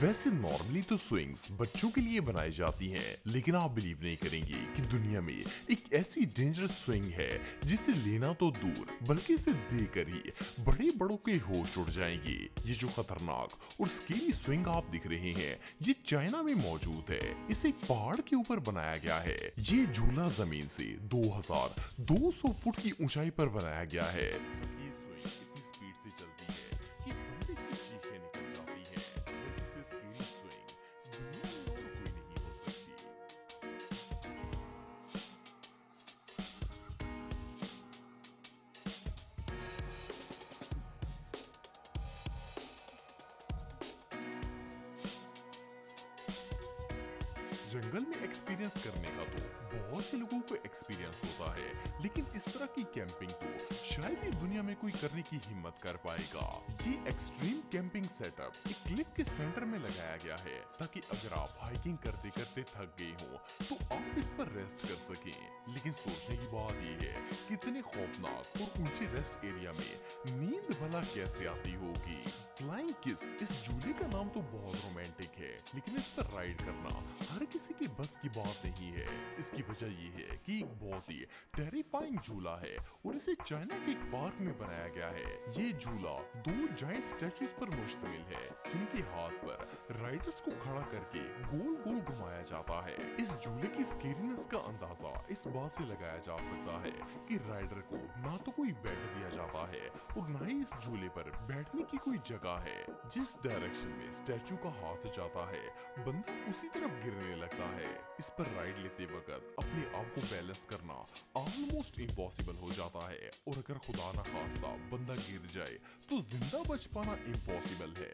वैसे नॉर्मली तो स्विंग्स बच्चों के लिए बनाई जाती हैं, लेकिन आप बिलीव नहीं करेंगे कि दुनिया में एक ऐसी डेंजरस स्विंग है जिसे लेना तो दूर बल्कि इसे देकर ही बड़े बड़ों के होश उड़ जाएंगे। ये जो खतरनाक और स्केरी स्विंग आप दिख रहे हैं, ये चाइना में मौजूद है। इसे एक पहाड़ के ऊपर बनाया गया है। ये झूला जमीन से 2200 फुट की ऊंचाई पर बनाया गया है। ये स्विंग इतनी स्पीड से चलती है कि बंदे की चीखें निकल जाती हैं। इससे स्केरी स्विंग दुनिया में और कोई नहीं हो सकती। जंगल में एक्सपीरियंस करने का तो बहुत से लोगों को एक्सपीरियंस होता है, लेकिन इस तरह की कैंपिंग तो शायद ही दुनिया में कोई करने की हिम्मत कर पाएगा। ये एक्सट्रीम कैंपिंग सेटअप एक क्लिफ के सेंटर में लगाया गया है, ताकि अगर आप हाइकिंग करते करते थक गए हो तो आप इस पर रेस्ट कर सकें। लेकिन सोचने की बात यह है कि इतने खौफनाक और ऊंचे रेस्ट एरिया में नींद भला कैसे आती होगी। फ्लाइंग किस इस झूले का नाम तो बहुत रोमांटिक है, लेकिन इस पर राइड करना हर किसी के बस की बात नहीं है। इसकी वजह यह है कि एक बहुत ही टेरिफाइंग झूला है और इसे चाइना के एक पार्क में बनाया गया है। ये झूला 2 जायंट स्टैचूज पर मुश्तमिल है, जिनके हाथ पर राइडर्स को खड़ा करके गोल गोल घुमाया जाता है। इस झूले की स्केरीनेस का अंदाजा इस बात से लगाया जा सकता है कि राइडर को ना तो कोई बेड दिया जाता है और ना ही इस झूले पर बैठने की कोई जगह है। जिस डायरेक्शन में स्टैचू का हाथ जाता है, बंदा उसी तरफ गिरने लगता है। इस पर राइड लेते वक्त अपने आप को बैलेंस करना ऑलमोस्ट इम्पॉसिबल हो जाता है, और अगर खुदा ना खास्ता बंदा गिर जाए तो जिंदा बच पाना इम्पॉसिबल है।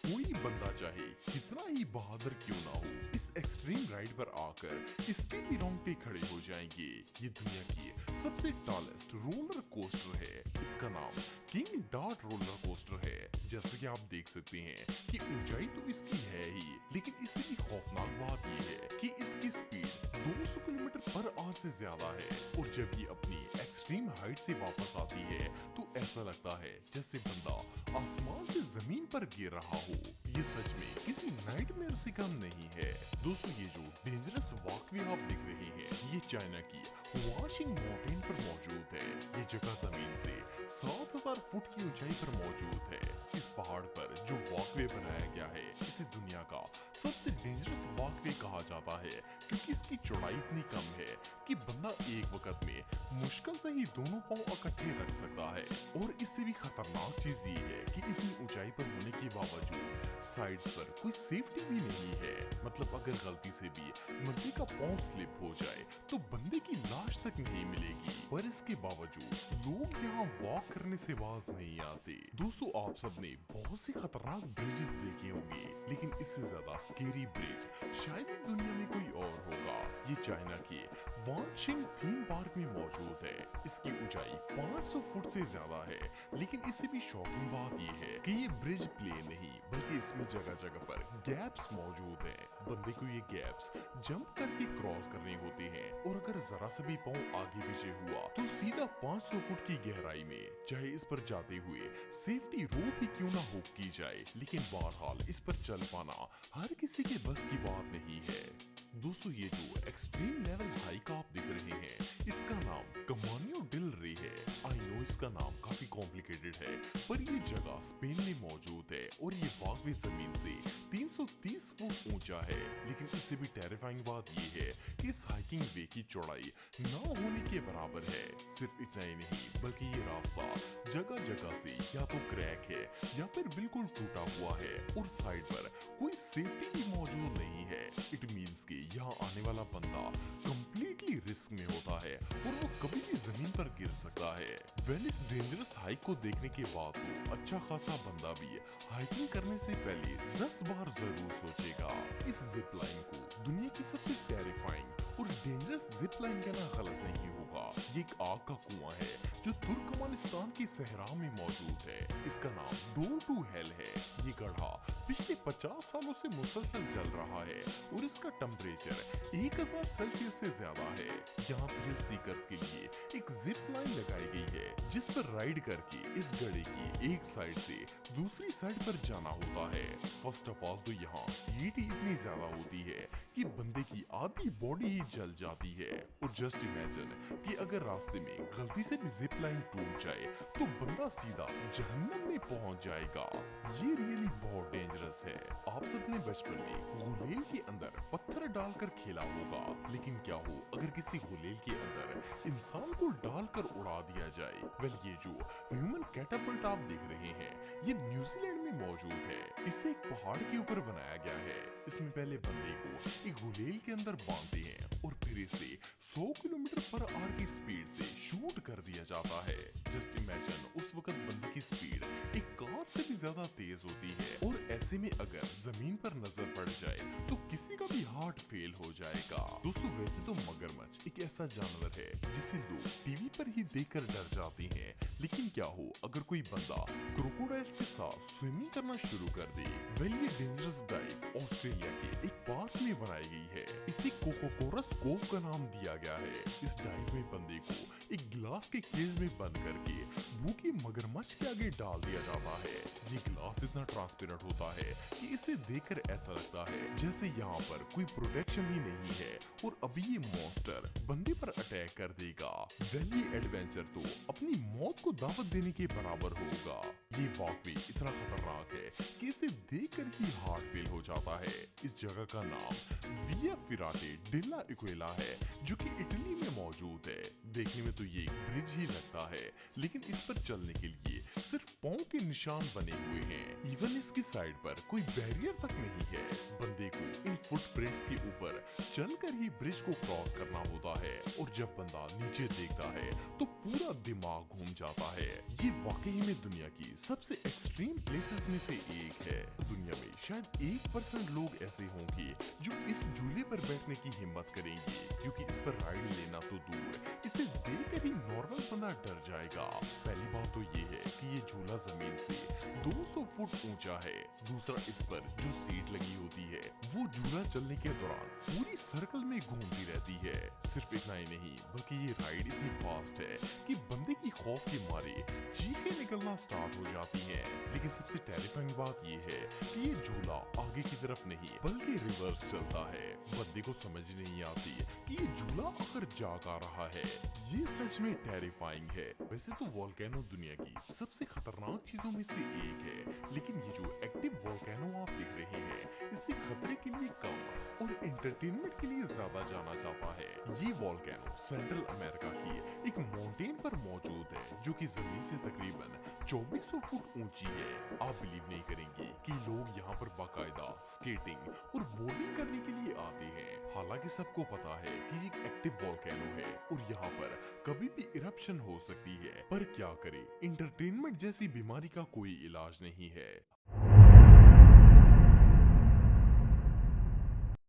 कोई बंदा चाहे कितना ही बहादुर क्यों ना हो, इस एक्सट्रीम राइड पर आकर इसके भी रोंगटे खड़े हो जाएंगे। ये दुनिया की सबसे टॉलेस्ट रोलर कोस्टर है। इसका नाम किंग डॉट रोलर कोस्टर है। जैसे कि आप देख सकते हैं कि ऊंचाई तो इसकी है ही, लेकिन इससे भी खौफनाक बात यह है कि इसकी स्पीड 200 किलोमीटर पर आवर से ज्यादा है। और जब ये अपनी एक्सट्रीम हाइट से वापस आती है तो ऐसा लगता है जैसे बंदा आसमान से जमीन पर गिर रहा हो। ये सच में किसी नाइटमेयर से कम नहीं है। दोस्तों, ये जो डेंजरस वॉकवे आप देख रहे हैं, ये चाइना की वाशिंग माउंटेन पर मौजूद है। ये जगह जमीन से 7000 फुट की ऊंचाई पर मौजूद है। इस पहाड़ पर जो वॉकवे बनाया गया है, इसे दुनिया का सबसे डेंजरस वॉकवे कहा जाता है, क्योंकि इसकी चौड़ाई इतनी कम है कि बंदा एक वक्त में मुश्किल से ही दोनों पांव इकट्ठे रख सकता है। और इससे भी खतरनाक चीज ये है कि इतनी ऊंचाई पर होने के बावजूद साइड्स पर कोई सेफ्टी भी नहीं है। मतलब अगर गलती से भी बंदे का पांव स्लिप हो जाए तो बंदे की लाश तक नहीं मिलेगी। पर इसके बावजूद लोग यहाँ वॉक करने से बाज नहीं आते। दोस्तों, आप सबने बहुत सी खतरनाक ब्रिजेस देखे होंगे, लेकिन इससे ज्यादा स्केरी ब्रिज शायद ही दुनिया में कोई और होगा। ये चाइना के वानशिंग थीम पार्क में मौजूद है। इसकी ऊंचाई 500 फुट से ज्यादा है, लेकिन इससे भी शॉकिंग बात यह है कि ये ब्रिज प्लेन नहीं, बल्कि इसमें जगह जगह पर गैप्स मौजूद हैं। बंदे को ये गैप्स जंप करके क्रॉस करने होते हैं, और अगर जरा सा भी पांव आगे पीछे हुआ तो सीधा 500 फुट की गहराई में, चाहे इस पर जाते हुए सेफ्टी रोप ही क्यों ना हुक की जाए, लेकिन बहरहाल इस पर चल पाना हर किसी के बस की बात नहीं है। दोस्तों, ये जो एक्सट्रीम लेवल हाइक आप देख रहे हैं, इसका नाम कमानियो डिल रे है। आई नो इसका नाम काफी कॉम्प्लिकेटेड है, पर ये जगह स्पेन में मौजूद है और ये वॉकवे जमीन से 330 फुट ऊंचा है। लेकिन इससे भी टेरिफाइंग बात ये है कि इस हाइकिंग वे की चौड़ाई ना होने के बराबर है। सिर्फ इतना ही नहीं, बल्कि ये रास्ता जगह जगह से या तो क्रैक है या फिर बिल्कुल टूटा हुआ है, और साइड पर कोई सेफ्टी भी मौजूद नहीं है। इट मीन्स कि यहाँ आने वाला बंदा कंप्लीटली रिस्क में होता है और वो कभी भी जमीन पर गिर सकता है। वेल, इस डेंजरस हाइक को देखने के बाद तो अच्छा खासा बंदा भी हाइकिंग करने से पहले 10 बार जरूर सोचेगा। इस जिप लाइन को दुनिया की सबसे टेरिफाइंग और डेंजरस जिप लाइन कहना गलत नहीं होगा। ये एक आग का कुआं है जो तुर्कमानिस्तान के सहरा में मौजूद है। इसका नाम डोर टू हेल है। ये गड्ढा पिछले 50 सालों से मुसलसल जल रहा है और इसका टेम्परेचर 1000 सेल्सियस से ज्यादा है। यहाँ थ्रिल सीकर्स के लिए एक जिप लाइन लगाई गई है जिस पर राइड करके इस गड़े की एक साइड से दूसरी साइड पर जाना होता है। फर्स्ट ऑफ ऑल तो यहाँ हीट इतनी ज्यादा होती है कि बंदे की आधी बॉडी ही जल जाती है। और जस्ट इमेजिन कि अगर रास्ते में गलती से भी जिप लाइन टूट जाए तो बंदा सीधा जहन्नम में पहुंच जाएगा। ये रियली बहुत डेंजरस है। आप सबने बचपन में गुलेल के अंदर पत्थर डालकर खेला होगा, लेकिन क्या हो अगर किसी गुलेल के अंदर इंसान को डालकर उड़ा दिया जाए। वेल, ये जो ह्यूमन कैटापल्ट आप देख रहे हैं ये न्यूजीलैंड में मौजूद है। इसे एक पहाड़ के ऊपर बनाया गया है। इसमें पहले बंदे को एक गुलेल के अंदर बांधते हैं और फिर इसे 100 किलोमीटर पर आवर की स्पीड से शूट कर दिया जाता है। जस्ट इमेजिन उस वक्त बंदे की स्पीड एक कार से भी ज्यादा तेज होती है और ऐसे में अगर जमीन पर नजर पड़ जाए तो किसी का भी हार्ट फेल हो जाएगा। दोस्तों, वैसे तो मगरमच्छ एक ऐसा जानवर है जिसे लोग टीवी पर ही देखकर डर जाते हैं, लेकिन क्या हो अगर कोई बंदा क्रोकोडाइल्स के साथ स्विमिंग करना शुरू कर दे। वेल, ये डेंजरस डाइव ऑस्ट्रेलिया के एक पार्क में बनाई गई है। इसे कोकोकोरस कोव का नाम दिया गया है। इस डाइव में बंदे को एक ग्लास के केज में बंद करके भूखे मगरमच्छ के आगे डाल दिया जाता है। ये ग्लास इतना ट्रांसपेरेंट होता है कि इसे देखकर ऐसा लगता है जैसे यहाँ पर कोई प्रोटेक्शन ही नहीं है और अभी ये मॉन्स्टर बंदे पर अटैक कर देगा। वेल, ये एडवेंचर तो अपनी मौत को दावत देने के बराबर होगा। ये वाकई इतना खतरनाक है कि इसे देखकर ही हार्ट फेल हो जाता है। इस जगह का नाम विया फिराटे डेला इक्वेला है जो कि इटली में मौजूद है। देखने में तो ये एक ब्रिज ही लगता है, लेकिन इस पर चलने के लिए सिर्फ पांव के निशान बने हुए हैं। इवन इसकी साइड पर कोई बैरियर तक नहीं है। बंदे को इन फुटप्रिंट्स के ऊपर चलकर ही ब्रिज को क्रॉस करना होता है और जब बंदा नीचे देखता है तो पूरा दिमाग घूम जाता है। ये वाकई में दुनिया की सबसे एक्सट्रीम प्लेसेस में से एक है। दुनिया में शायद 1% लोग ऐसे होंगे जो इस झूले पर बैठने की हिम्मत करेंगे, क्योंकि इस पर राइड लेना तो दूर, इसे देखकर ही नॉर्मल बंदा डर जाएगा। पहली बात तो ये है कि ये झूला जमीन से 200 फुट ऊंचा है। दूसरा, इस पर जो सीट लगी होती है वो झूला चलने के दौरान पूरी सर्कल में घूमती रहती है। सिर्फ इतना ही नहीं बल्कि ये राइड इतनी फास्ट है कि बंदे की खौफ के मारे चीखें निकलना स्टार्ट हो जाती हैं। लेकिन सबसे टेरिफाइंग बात ये है कि ये झूला आगे की तरफ नहीं बल्कि रिवर्स चलता है। बंदे को समझ नहीं आती कि ये झूला आखिर जा आ रहा है। ये सच में टेरिफाइंग है। वैसे तो वोल्केनो दुनिया की सबसे खतरनाक चीजों में से एक है, लेकिन ये जो एक्टिव वोल्केनो आप देख रहे हैं इसे खतरे के लिए कम और एंटरटेनमेंट के लिए ज्यादा जाना जाता है। ये वोल्केनो सेंट्रल अमेरिका की एक माउंटेन पर मौजूद है जो कि जमीन से तकरीबन 2400 फुट ऊंची है। आप बिलीव नहीं करेंगे कि लोग यहाँ पर बाकायदा स्केटिंग और बोटिंग करने के लिए आते हैं। हालांकि सबको पता है कि एक एक्टिव वोल्केनो है और यहाँ पर कभी भी इरप्शन हो सकती है, पर क्या करे, एंटरटेनमेंट जैसी बीमारी का कोई इलाज नहीं है।